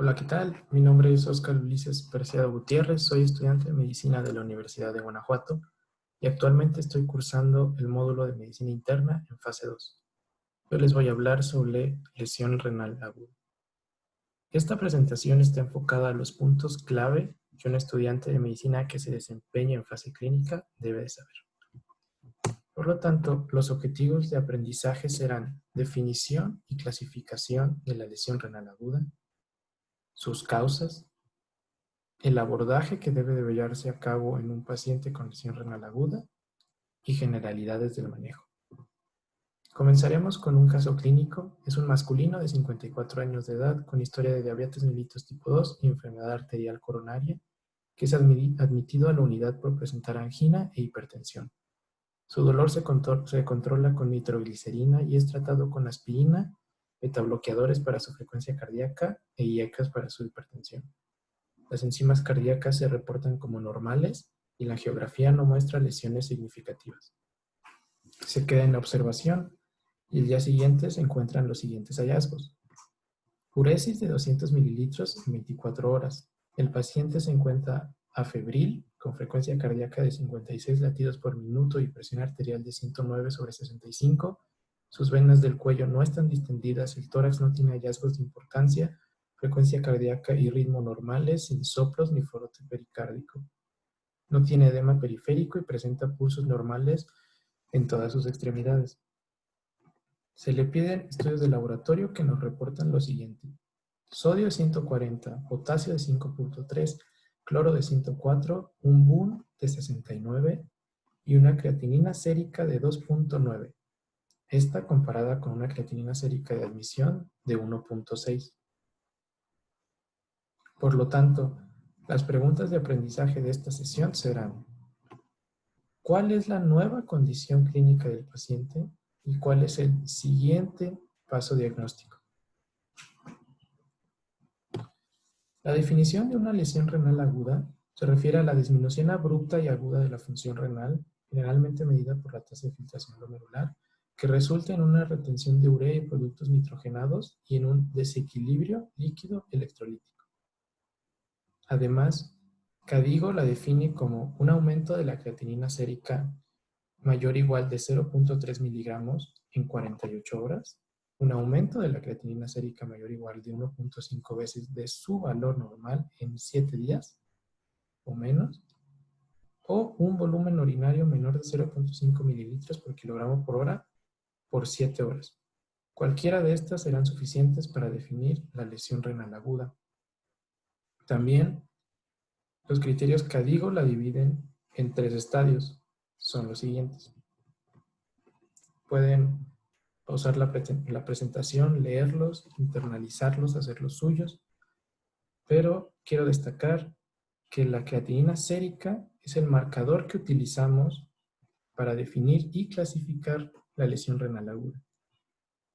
Hola, ¿qué tal? Mi nombre es Óscar Ulises Preciado Gutiérrez, soy estudiante de Medicina de la Universidad de Guanajuato y actualmente estoy cursando el módulo de Medicina Interna en fase 2. Yo les voy a hablar sobre lesión renal aguda. Esta presentación está enfocada a los puntos clave que un estudiante de medicina que se desempeña en fase clínica debe de saber. Por lo tanto, los objetivos de aprendizaje serán definición y clasificación de la lesión renal aguda, sus causas, el abordaje que debe de llevarse a cabo en un paciente con lesión renal aguda y generalidades del manejo. Comenzaremos con un caso clínico. Es un masculino de 54 años de edad con historia de diabetes mellitus tipo 2 y enfermedad arterial coronaria que es admitido a la unidad por presentar angina e hipertensión. Su dolor se controla con nitroglicerina y es tratado con aspirina, betabloqueadores para su frecuencia cardíaca e IECAS para su hipertensión. Las enzimas cardíacas se reportan como normales y la angiografía no muestra lesiones significativas. Se queda en la observación y el día siguiente se encuentran los siguientes hallazgos. Uresis de 200 mililitros en 24 horas. El paciente se encuentra afebril con frecuencia cardíaca de 56 latidos por minuto y presión arterial de 109/65. Sus venas del cuello no están distendidas, el tórax no tiene hallazgos de importancia, frecuencia cardíaca y ritmo normales, sin soplos ni frote pericárdico. No tiene edema periférico y presenta pulsos normales en todas sus extremidades. Se le piden estudios de laboratorio que nos reportan lo siguiente. Sodio de 140, potasio de 5.3, cloro de 104, un BUN de 69 y una creatinina sérica de 2.9. Esta comparada con una creatinina sérica de admisión de 1.6. Por lo tanto, las preguntas de aprendizaje de esta sesión serán: ¿cuál es la nueva condición clínica del paciente y cuál es el siguiente paso diagnóstico? La definición de una lesión renal aguda se refiere a la disminución abrupta y aguda de la función renal, generalmente medida por la tasa de filtración glomerular, que resulta en una retención de urea y productos nitrogenados y en un desequilibrio líquido electrolítico. Además, Cadigo la define como un aumento de la creatinina sérica mayor o igual de 0.3 miligramos en 48 horas, un aumento de la creatinina sérica mayor o igual de 1.5 veces de su valor normal en 7 días o menos, o un volumen urinario menor de 0.5 mililitros por kilogramo por hora por 7 horas. Cualquiera de estas serán suficientes para definir la lesión renal aguda. También los criterios Cadigo la dividen en 3 estadios. Son los siguientes. Pueden pausar la presentación, leerlos, internalizarlos, hacerlos suyos, pero quiero destacar que la creatinina sérica es el marcador que utilizamos para definir y clasificar la lesión renal aguda.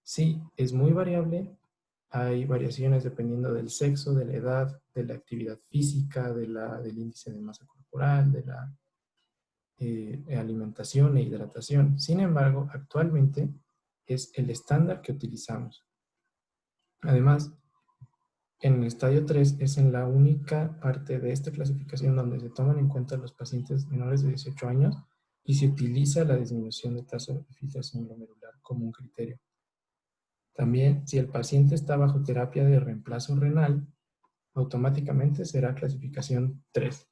Sí, es muy variable, hay variaciones dependiendo del sexo, de la edad, de la actividad física, del índice de masa corporal, de la alimentación e hidratación. Sin embargo, actualmente es el estándar que utilizamos. Además, en el estadio 3 es en la única parte de esta clasificación donde se toman en cuenta los pacientes menores de 18 años y se utiliza la disminución de tasa de filtración glomerular como un criterio. También, si el paciente está bajo terapia de reemplazo renal, automáticamente será clasificación 3.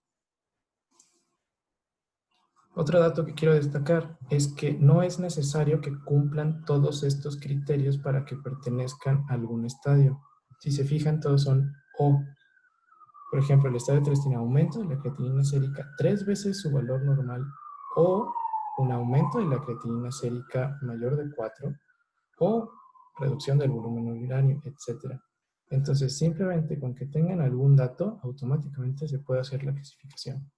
Otro dato que quiero destacar es que no es necesario que cumplan todos estos criterios para que pertenezcan a algún estadio. Si se fijan, todos son O. Por ejemplo, el estadio 3 tiene aumento de la creatinina sérica 3 veces su valor normal o un aumento de la creatinina sérica mayor de 4 o reducción del volumen urinario, etc. Entonces, simplemente con que tengan algún dato, automáticamente se puede hacer la clasificación.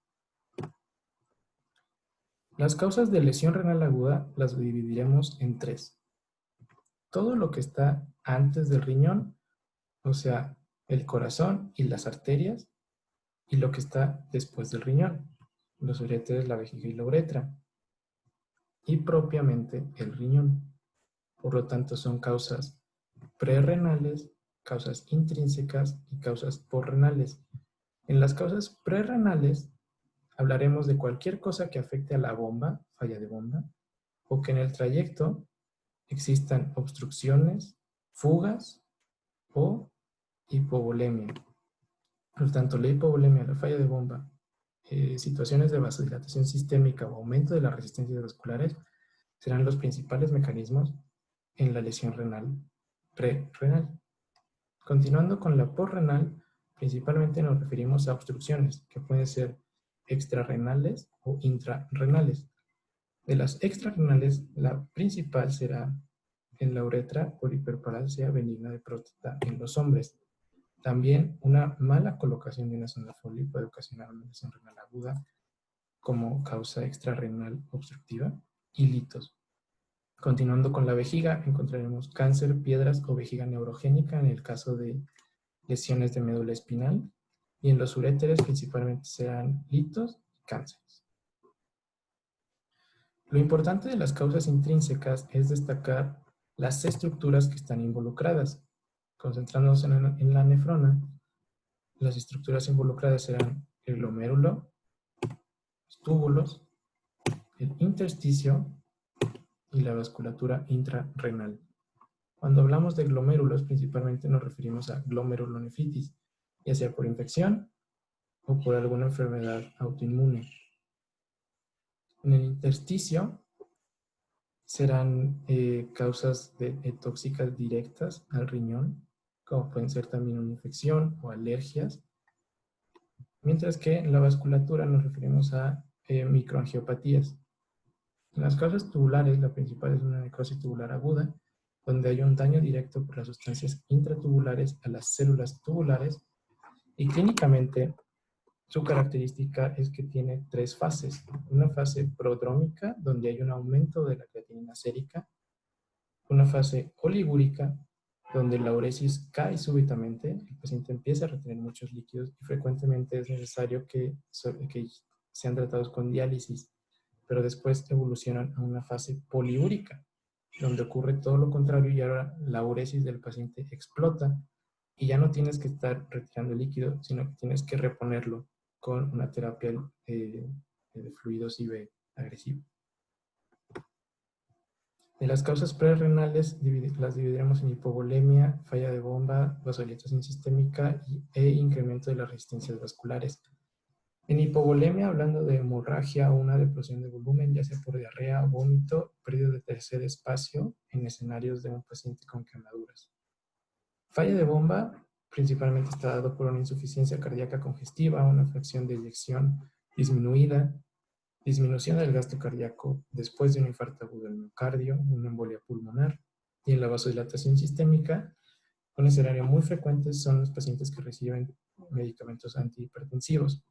Las causas de lesión renal aguda las dividiremos en 3. Todo lo que está antes del riñón, o sea, el corazón y las arterias, y lo que está después del riñón, los uréteres, la vejiga y la uretra, y propiamente el riñón. Por lo tanto, son causas prerrenales, causas intrínsecas y causas porrenales. En las causas prerrenales hablaremos de cualquier cosa que afecte a la bomba, falla de bomba, o que en el trayecto existan obstrucciones, fugas o hipovolemia. Por tanto, la hipovolemia, la falla de bomba, situaciones de vasodilatación sistémica o aumento de las resistencias vasculares serán los principales mecanismos en la lesión renal prerrenal. Continuando con la porrenal, principalmente nos referimos a obstrucciones que pueden ser extrarrenales o intrarrenales. De las extrarrenales, la principal será en la uretra por hiperplasia benigna de próstata en los hombres. También una mala colocación de una sonda Foley puede ocasionar una lesión renal aguda como causa extrarrenal obstructiva y litos. Continuando con la vejiga, encontraremos cáncer, piedras o vejiga neurogénica en el caso de lesiones de médula espinal, y en los uréteres principalmente serán litos y cánceres. Lo importante de las causas intrínsecas es destacar las estructuras que están involucradas. Concentrándonos en la nefrona, las estructuras involucradas serán el glomérulo, los túbulos, el intersticio y la vasculatura intrarrenal. Cuando hablamos de glomérulos, principalmente nos referimos a glomerulonefritis, ya sea por infección o por alguna enfermedad autoinmune. En el intersticio serán causas tóxicas directas al riñón, como pueden ser también una infección o alergias, mientras que en la vasculatura nos referimos a microangiopatías. En las causas tubulares, la principal es una necrosis tubular aguda, donde hay un daño directo por las sustancias intratubulares a las células tubulares, y clínicamente su característica es que tiene tres fases. Una fase prodrómica, donde hay un aumento de la creatinina sérica; una fase oligúrica, donde la uresis cae súbitamente, el paciente empieza a retener muchos líquidos y frecuentemente es necesario que sean tratados con diálisis, pero después evolucionan a una fase poliúrica, donde ocurre todo lo contrario y ahora la uresis del paciente explota y ya no tienes que estar retirando líquido, sino que tienes que reponerlo con una terapia de fluidos IV agresiva. De las causas prerrenales las dividiremos en hipovolemia, falla de bomba, vasodilatación sistémica e incremento de las resistencias vasculares. En hipovolemia, hablando de hemorragia o una depresión de volumen, ya sea por diarrea, vómito, pérdida de tercer espacio en escenarios de un paciente con quemaduras. Falla de bomba principalmente está dado por una insuficiencia cardíaca congestiva, una fracción de eyección disminuida, disminución del gasto cardíaco después de un infarto agudo del miocardio, una embolia pulmonar. Y en la vasodilatación sistémica, un escenario muy frecuente son los pacientes que reciben medicamentos antihipertensivos.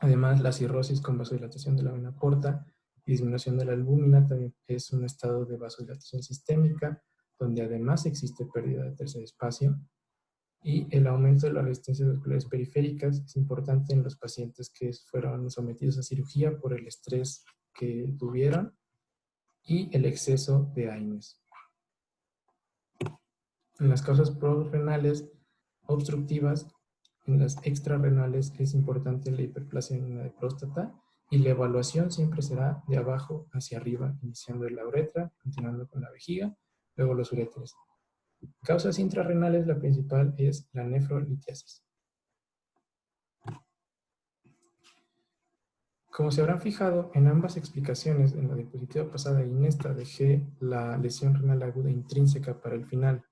Además, la cirrosis con vasodilatación de la vena porta y disminución de la albúmina también es un estado de vasodilatación sistémica, donde además existe pérdida de tercer espacio. Y el aumento de las resistencias vasculares periféricas es importante en los pacientes que fueron sometidos a cirugía por el estrés que tuvieron y el exceso de AINES. En las causas prorrenales obstructivas, en las extrarrenales es importante la hiperplasia benigna de próstata, y la evaluación siempre será de abajo hacia arriba, iniciando en la uretra, continuando con la vejiga, luego los uréteres. Causas intrarrenales, la principal es la nefrolitiasis. Como se habrán fijado, en ambas explicaciones, en la diapositiva pasada y en esta, dejé la lesión renal aguda intrínseca para el final.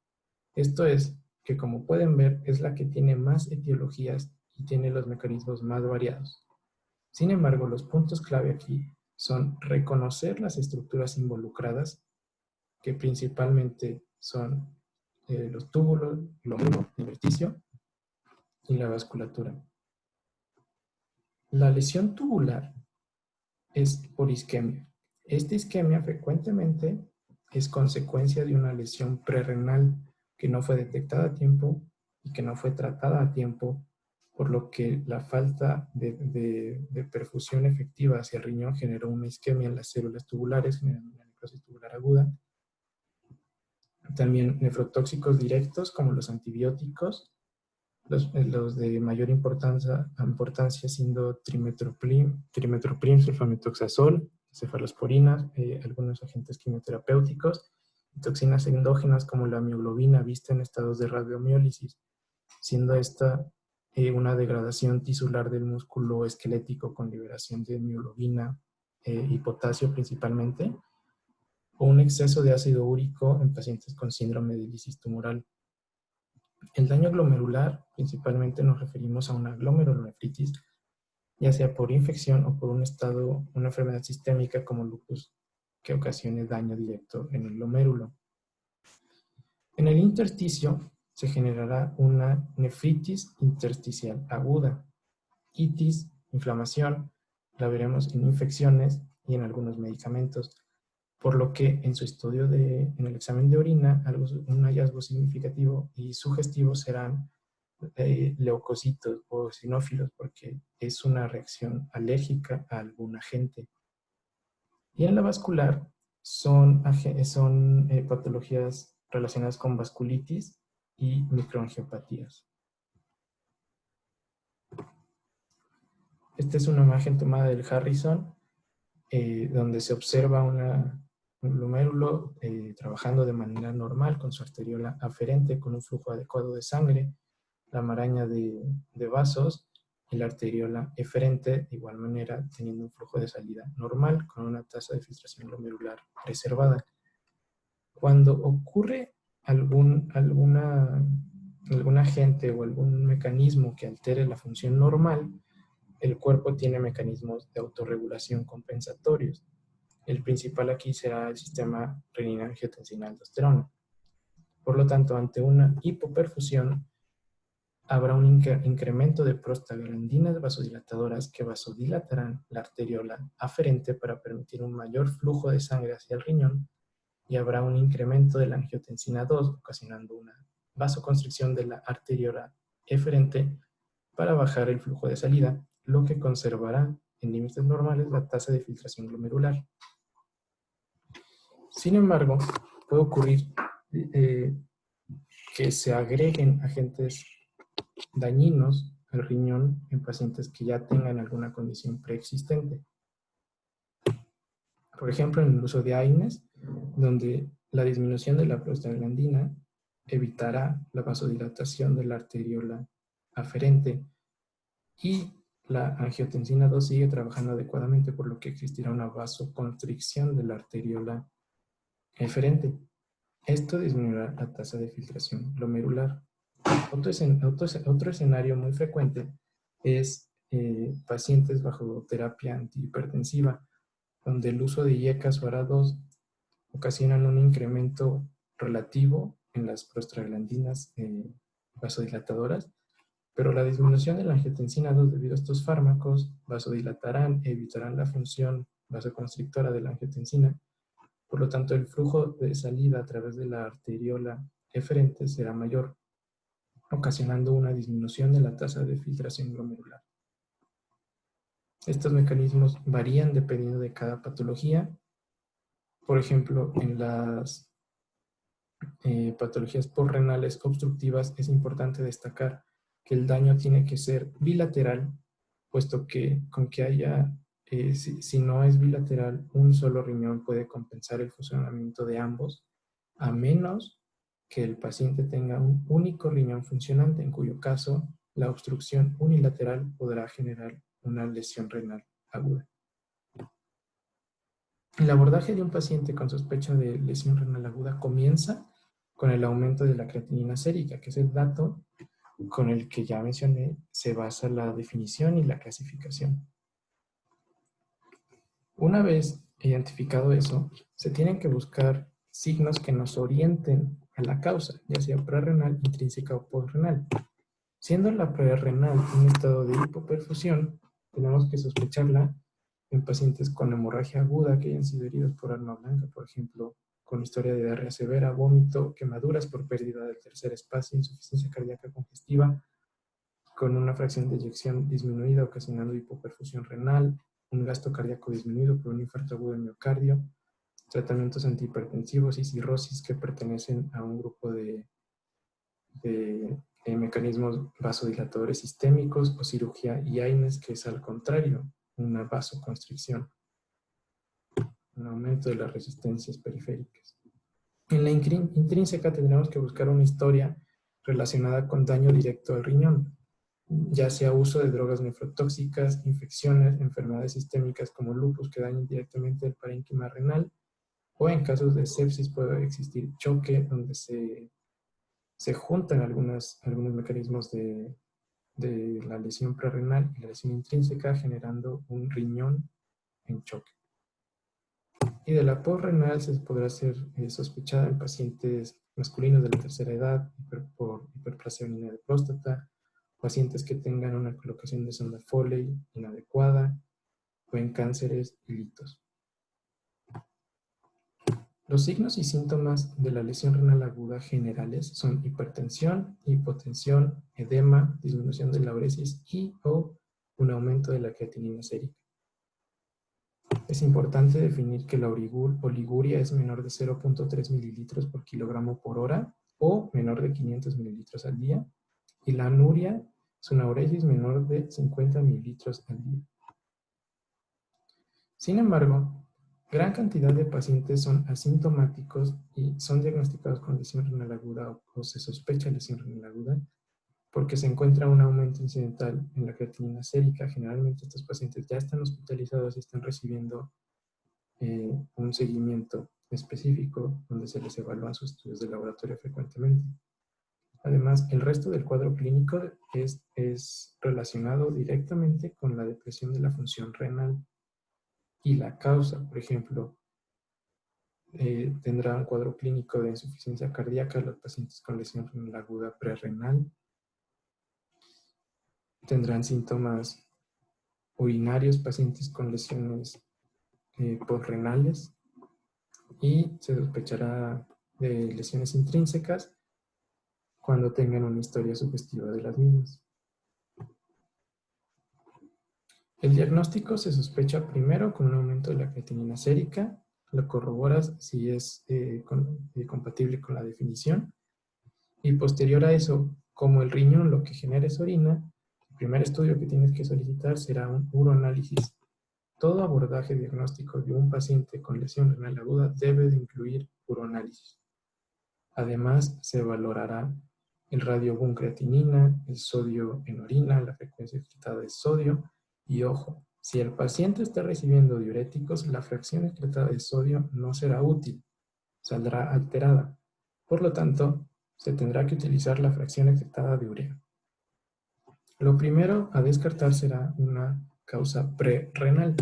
Esto es, que como pueden ver, es la que tiene más etiologías y tiene los mecanismos más variados. Sin embargo, los puntos clave aquí son reconocer las estructuras involucradas, que principalmente son los túbulos, glómerulo, intersticio y la vasculatura. La lesión tubular es por isquemia. Esta isquemia frecuentemente es consecuencia de una lesión prerrenal que no fue detectada a tiempo y que no fue tratada a tiempo, por lo que la falta de perfusión efectiva hacia el riñón generó una isquemia en las células tubulares, generando una necrosis tubular aguda. También nefrotóxicos directos como los antibióticos, los de mayor importancia siendo trimetoprim, sulfamethoxazol, cefalosporinas, algunos agentes quimioterapéuticos, y toxinas endógenas como la mioglobina vista en estados de radiomiólisis, siendo esta una degradación tisular del músculo esquelético con liberación de mioglobina y potasio principalmente, o un exceso de ácido úrico en pacientes con síndrome de lisis tumoral. El daño glomerular, principalmente nos referimos a una glomerulonefritis, ya sea por infección o por una enfermedad sistémica como lupus, que ocasione daño directo en el glomérulo. En el intersticio se generará una nefritis intersticial aguda, itis, inflamación, la veremos en infecciones y en algunos medicamentos, por lo que en su estudio en el examen de orina, un hallazgo significativo y sugestivo serán leucocitos o eosinófilos, porque es una reacción alérgica a algún agente. Y en la vascular son patologías relacionadas con vasculitis y microangiopatías. Esta es una imagen tomada del Harrison, donde se observa un glomérulo trabajando de manera normal con su arteriola aferente, con un flujo adecuado de sangre, la maraña de vasos y la arteriola eferente, de igual manera, teniendo un flujo de salida normal con una tasa de filtración glomerular preservada. Cuando ocurre algún agente o algún mecanismo que altere la función normal, el cuerpo tiene mecanismos de autorregulación compensatorios. El principal aquí será el sistema renina-angiotensina-aldosterona. Por lo tanto, ante una hipoperfusión, habrá un incremento de prostaglandinas vasodilatadoras que vasodilatarán la arteriola aferente para permitir un mayor flujo de sangre hacia el riñón, y habrá un incremento de la angiotensina 2, ocasionando una vasoconstricción de la arteriola eferente para bajar el flujo de salida, lo que conservará en límites normales la tasa de filtración glomerular. Sin embargo, puede ocurrir que se agreguen agentes dañinos al riñón en pacientes que ya tengan alguna condición preexistente. Por ejemplo, en el uso de AINES, donde la disminución de la prostaglandina evitará la vasodilatación de la arteriola aferente y la angiotensina 2 sigue trabajando adecuadamente, por lo que existirá una vasoconstricción de la arteriola eferente. Esto disminuirá la tasa de filtración glomerular. Otro escenario muy frecuente es pacientes bajo terapia antihipertensiva, donde el uso de IECAS o ARA2 ocasionan un incremento relativo en las prostaglandinas vasodilatadoras, pero la disminución de la angiotensina 2 debido a estos fármacos vasodilatarán e evitarán la función vasoconstrictora de la angiotensina. Por lo tanto, el flujo de salida a través de la arteriola eferente será mayor, ocasionando una disminución de la tasa de filtración glomerular. Estos mecanismos varían dependiendo de cada patología. Por ejemplo, en las patologías porrenales obstructivas es importante destacar que el daño tiene que ser bilateral, puesto que con que haya, si no es bilateral, un solo riñón puede compensar el funcionamiento de ambos, a menos que el paciente tenga un único riñón funcionante, en cuyo caso la obstrucción unilateral podrá generar una lesión renal aguda. El abordaje de un paciente con sospecha de lesión renal aguda comienza con el aumento de la creatinina sérica, que es el dato con el que ya mencioné se basa la definición y la clasificación. Una vez identificado eso, se tienen que buscar signos que nos orienten a la causa, ya sea prerrenal, intrínseca o postrenal. Siendo la prerrenal un estado de hipoperfusión, tenemos que sospecharla en pacientes con hemorragia aguda que hayan sido heridos por arma blanca, por ejemplo, con historia de diarrea severa, vómito, quemaduras por pérdida del tercer espacio, insuficiencia cardíaca congestiva, con una fracción de eyección disminuida ocasionando hipoperfusión renal, un gasto cardíaco disminuido por un infarto agudo del miocardio, tratamientos antihipertensivos y cirrosis que pertenecen a un grupo de mecanismos vasodilatadores sistémicos, o cirugía IAINES, que es al contrario, una vasoconstricción, un aumento de las resistencias periféricas. En la intrínseca tendremos que buscar una historia relacionada con daño directo al riñón, ya sea uso de drogas nefrotóxicas, infecciones, enfermedades sistémicas como lupus que dañen directamente el parénquima renal, o en casos de sepsis puede existir choque donde se juntan algunos mecanismos de la lesión prerrenal y la lesión intrínseca, generando un riñón en choque. Y de la posrenal se podrá ser sospechada en pacientes masculinos de la tercera edad por hiperplasia urinaria de próstata, pacientes que tengan una colocación de sonda Foley inadecuada, o en cánceres y litos. Los signos y síntomas de la lesión renal aguda generales son hipertensión, hipotensión, edema, disminución de la uresis y o un aumento de la creatinina sérica. Es importante definir que la oliguria es menor de 0.3 mililitros por kilogramo por hora o menor de 500 mililitros al día, y la anuria es una uresis menor de 50 mililitros al día. Sin embargo, gran cantidad de pacientes son asintomáticos y son diagnosticados con lesión renal aguda o se sospecha lesión renal aguda porque se encuentra un aumento incidental en la creatinina sérica. Generalmente estos pacientes ya están hospitalizados y están recibiendo un seguimiento específico donde se les evalúan sus estudios de laboratorio frecuentemente. Además, el resto del cuadro clínico es relacionado directamente con la depresión de la función renal y la causa. Por ejemplo, tendrá un cuadro clínico de insuficiencia cardíaca los pacientes con lesión renal aguda prerrenal. Tendrán síntomas urinarios pacientes con lesiones posrenales, y se sospechará de lesiones intrínsecas cuando tengan una historia sugestiva de las mismas. El diagnóstico se sospecha primero con un aumento de la creatinina sérica, lo corroboras si es compatible con la definición, y posterior a eso, como el riñón lo que genera es orina, el primer estudio que tienes que solicitar será un uroanálisis. Todo abordaje diagnóstico de un paciente con lesión renal aguda debe de incluir uroanálisis. Además, se valorará el radiobuncreatinina, el sodio en orina, la frecuencia excretada de sodio, y ojo, si el paciente está recibiendo diuréticos, la fracción excretada de sodio no será útil, saldrá alterada. Por lo tanto, se tendrá que utilizar la fracción excretada de urea. Lo primero a descartar será una causa prerrenal.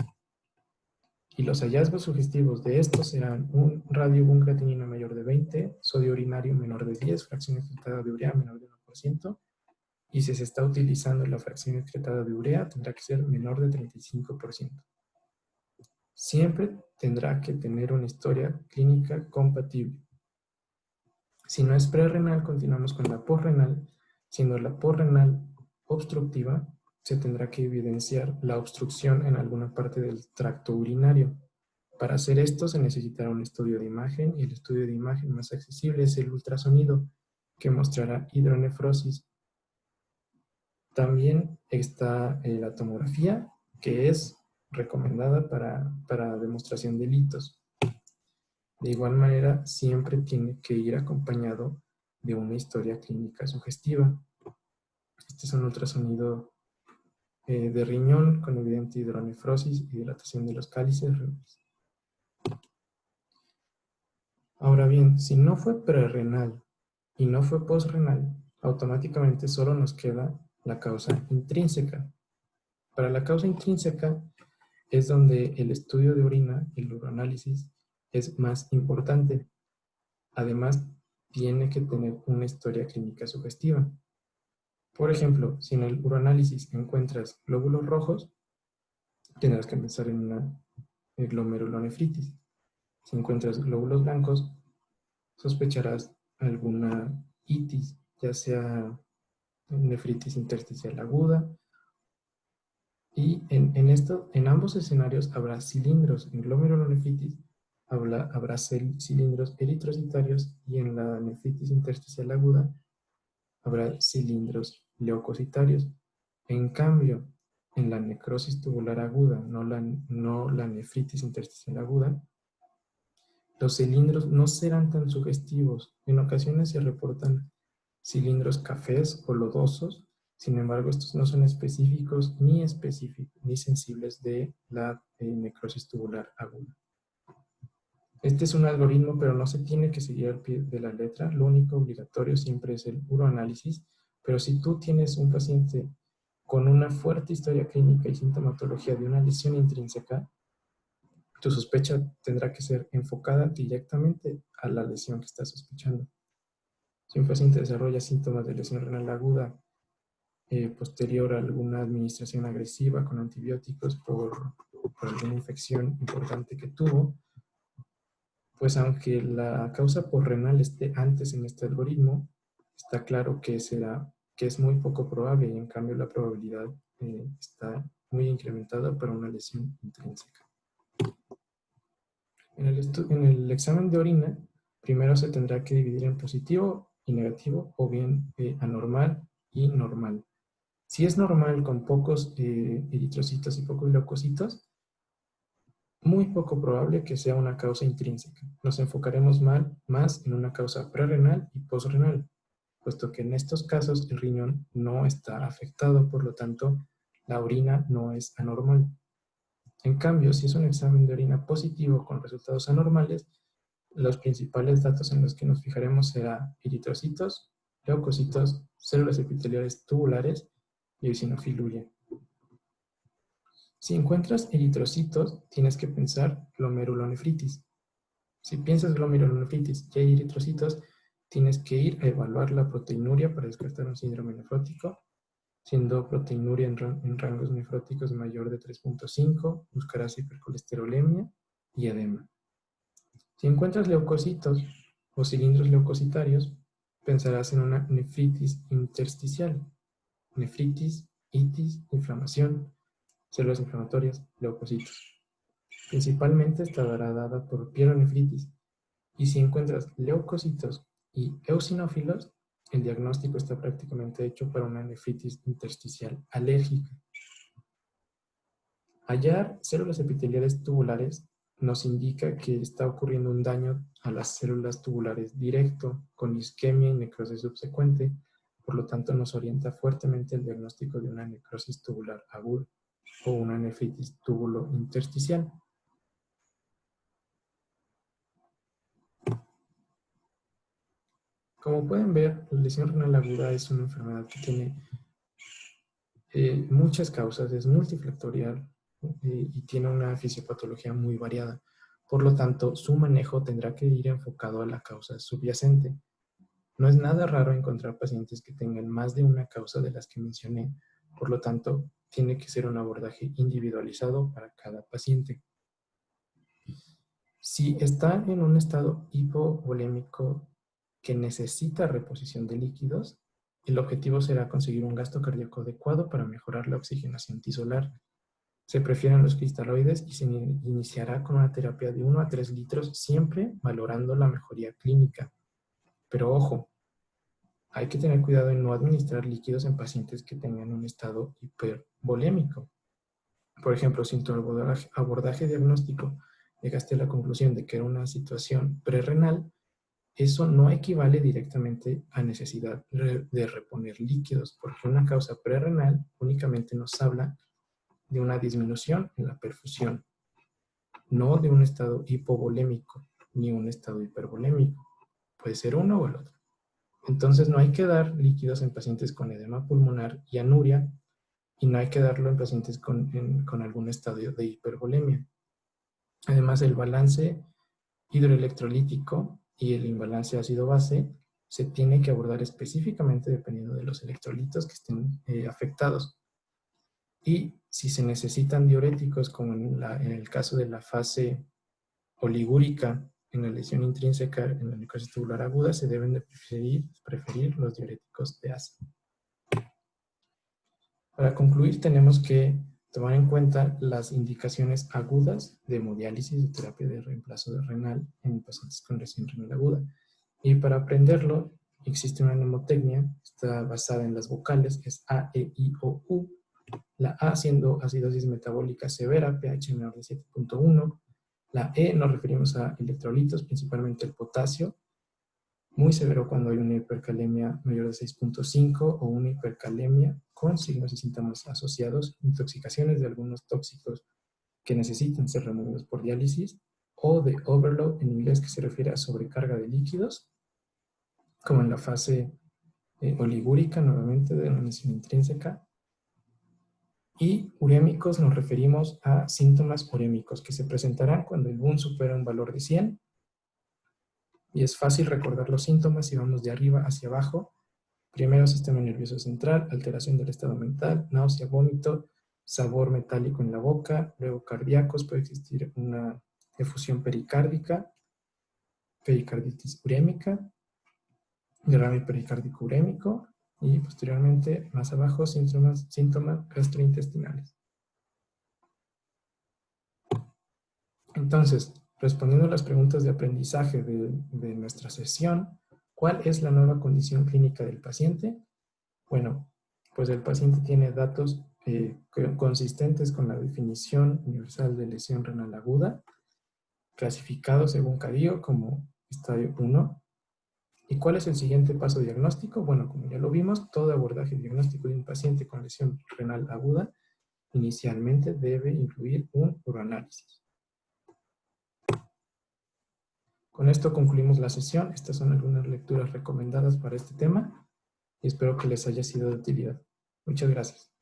Y los hallazgos sugestivos de estos serán un radiobuncreatinina mayor de 20, sodio urinario menor de 10, fracción excretada de urea menor de 1%, y si se está utilizando la fracción excretada de urea, tendrá que ser menor de 35%. Siempre tendrá que tener una historia clínica compatible. Si no es prerrenal, continuamos con la posrenal. Siendo la posrenal obstructiva, se tendrá que evidenciar la obstrucción en alguna parte del tracto urinario. Para hacer esto se necesitará un estudio de imagen, y el estudio de imagen más accesible es el ultrasonido, que mostrará hidronefrosis. También está la tomografía, que es recomendada para demostración de litos. De igual manera, siempre tiene que ir acompañado de una historia clínica sugestiva. Este es un ultrasonido de riñón con evidente hidronefrosis y dilatación de los cálices renales. Ahora bien, si no fue prerrenal y no fue posrenal, automáticamente solo nos queda la causa intrínseca. Para la causa intrínseca es donde el estudio de orina, el uroanálisis, es más importante. Además, tiene que tener una historia clínica sugestiva. Por ejemplo, si en el uroanálisis encuentras glóbulos rojos, tendrás que pensar en una glomerulonefritis. Si encuentras glóbulos blancos, sospecharás alguna itis, ya sea nefritis intersticial aguda. Y en ambos escenarios habrá cilindros en glomerulonefritis habrá cilindros eritrocitarios y en la nefritis intersticial aguda habrá cilindros leucocitarios. En cambio, en la necrosis tubular aguda, no la nefritis intersticial aguda, los cilindros no serán tan sugestivos. En ocasiones se reportan cilindros cafés o lodosos, sin embargo, estos no son específicos ni sensibles de la necrosis tubular aguda. Este es un algoritmo, pero no se tiene que seguir al pie de la letra. Lo único obligatorio siempre es el uroanálisis, pero si tú tienes un paciente con una fuerte historia clínica y sintomatología de una lesión intrínseca, tu sospecha tendrá que ser enfocada directamente a la lesión que estás sospechando. Si un paciente desarrolla síntomas de lesión renal aguda posterior a alguna administración agresiva con antibióticos por alguna infección importante que tuvo, pues aunque la causa renal esté antes en este algoritmo, está claro que es muy poco probable y en cambio la probabilidad está muy incrementada para una lesión intrínseca. En el examen de orina, primero se tendrá que dividir en positivo y negativo, o bien anormal y normal. Si es normal con pocos eritrocitos y pocos leucocitos, muy poco probable que sea una causa intrínseca. Nos enfocaremos más en una causa prerrenal y posrenal, puesto que en estos casos el riñón no está afectado, por lo tanto, la orina no es anormal. En cambio, si es un examen de orina positivo con resultados anormales, los principales datos en los que nos fijaremos será eritrocitos, leucocitos, células epiteliales tubulares y eosinofiluria. Si encuentras eritrocitos, tienes que pensar glomerulonefritis. Si piensas glomerulonefritis y hay eritrocitos, tienes que ir a evaluar la proteinuria para descartar un síndrome nefrótico, siendo proteinuria en rangos nefróticos mayor de 3.5, buscarás hipercolesterolemia y edema. Si encuentras leucocitos o cilindros leucocitarios, pensarás en una nefritis intersticial, nefritis, itis, inflamación, células inflamatorias, leucocitos. Principalmente estará dada por pielonefritis, y si encuentras leucocitos y eosinófilos, el diagnóstico está prácticamente hecho para una nefritis intersticial alérgica. Hallar células epiteliales tubulares nos indica que está ocurriendo un daño a las células tubulares directo, con isquemia y necrosis subsecuente, por lo tanto nos orienta fuertemente el diagnóstico de una necrosis tubular aguda o una nefritis túbulo-intersticial. Como pueden ver, la lesión renal aguda es una enfermedad que tiene muchas causas, es multifactorial y tiene una fisiopatología muy variada. Por lo tanto, su manejo tendrá que ir enfocado a la causa subyacente. No es nada raro encontrar pacientes que tengan más de una causa de las que mencioné. Por lo tanto, tiene que ser un abordaje individualizado para cada paciente. Si está en un estado hipovolémico que necesita reposición de líquidos, el objetivo será conseguir un gasto cardíaco adecuado para mejorar la oxigenación tisular. Se prefieren los cristaloides y se iniciará con una terapia de 1 a 3 litros, siempre valorando la mejoría clínica. Pero ojo, hay que tener cuidado en no administrar líquidos en pacientes que tengan un estado hipervolémico. Por ejemplo, si en tu abordaje diagnóstico llegaste a la conclusión de que era una situación prerrenal, eso no equivale directamente a necesidad de reponer líquidos, porque una causa prerrenal únicamente nos habla de una disminución en la perfusión, no de un estado hipovolémico ni un estado hipervolémico. Puede ser uno o el otro. Entonces no hay que dar líquidos en pacientes con edema pulmonar y anuria, y no hay que darlo en pacientes con algún estadio de hipervolemia. Además, el balance hidroelectrolítico y el imbalance ácido-base se tiene que abordar específicamente dependiendo de los electrolitos que estén afectados. Y si se necesitan diuréticos, como en el caso de la fase oligúrica en la lesión intrínseca en la necrosis tubular aguda, se deben de preferir los diuréticos de ACE. Para concluir, tenemos que tomar en cuenta las indicaciones agudas de hemodiálisis o terapia de reemplazo de renal en pacientes con lesión renal aguda. Y para aprenderlo, existe una mnemotecnia, está basada en las vocales, es A, E, I, O, U. La A siendo acidosis metabólica severa, pH menor de 7.1. La E nos referimos a electrolitos, principalmente el potasio, muy severo cuando hay una hipercalemia mayor de 6.5 o una hipercalemia con signos y síntomas asociados, intoxicaciones de algunos tóxicos que necesitan ser removidos por diálisis, o de overload en inglés, que se refiere a sobrecarga de líquidos, como en la fase oligúrica, nuevamente de una lesión intrínseca. Y urémicos nos referimos a síntomas urémicos que se presentarán cuando el BUN supera un valor de 100. Y es fácil recordar los síntomas si vamos de arriba hacia abajo. Primero, sistema nervioso central, alteración del estado mental, náusea, vómito, sabor metálico en la boca. Luego, cardíacos, puede existir una efusión pericárdica, pericarditis urémica, derrame pericárdico urémico y posteriormente, más abajo, síntomas gastrointestinales. Entonces, respondiendo a las preguntas de aprendizaje de nuestra sesión, ¿cuál es la nueva condición clínica del paciente? Bueno, pues el paciente tiene datos consistentes con la definición universal de lesión renal aguda, clasificado según CADIO como estadio 1. ¿Y cuál es el siguiente paso diagnóstico? Bueno, como ya lo vimos, todo abordaje diagnóstico de un paciente con lesión renal aguda inicialmente debe incluir un uroanálisis. Con esto concluimos la sesión. Estas son algunas lecturas recomendadas para este tema y espero que les haya sido de utilidad. Muchas gracias.